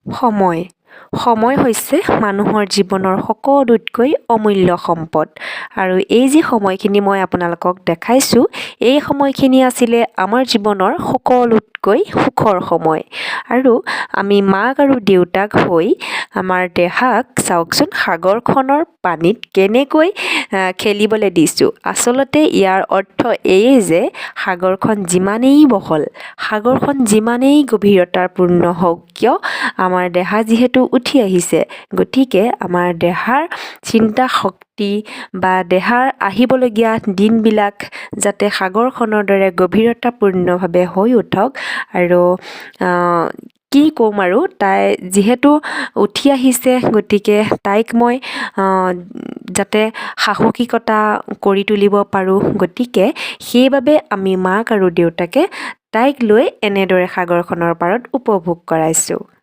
সময় সময় হৈছে মানুহৰ জীৱনৰ সকলোতকৈ অমূল্য সম্পদ আৰু এই যি সময়খিনি মই আপোনালোকক দেখাইছোঁ এই সময়খিনি আছিলে আমাৰ জীৱনৰ সকলোতকৈ সুখৰ সময় আৰু আমি মাক আৰু দেউতাক হৈ আমাৰ দেহাক চাওকচোন সাগৰখনৰ পানীত কেনেকৈ খেলিবলৈ দিছোঁ। আচলতে ইয়াৰ অৰ্থ এয়ে যে সাগৰখন যিমানেই বহল, সাগৰখন যিমানেই গভীৰতাপূৰ্ণ হওক কিয় আমাৰ দেহা যিহেতু উঠি আহিছে, গতিকে আমাৰ দেহাৰ চিন্তা শক্তি বা দেহাৰ আহিবলগীয়া দিনবিলাক যাতে সাগৰখনৰ দৰে গভীৰতাপূৰ্ণভাৱে হৈ উঠক আৰু কি ক'ম আৰু তাই যিহেতু উঠি আহিছে গতিকে তাইক মই যাতে সাহসিকতা কৰি তুলিব পাৰোঁ, গতিকে সেইবাবে আমি মাক আৰু দেউতাকে তাইক লৈ এনেদৰে সাগৰখনৰ পাৰত উপভোগ কৰাইছোঁ।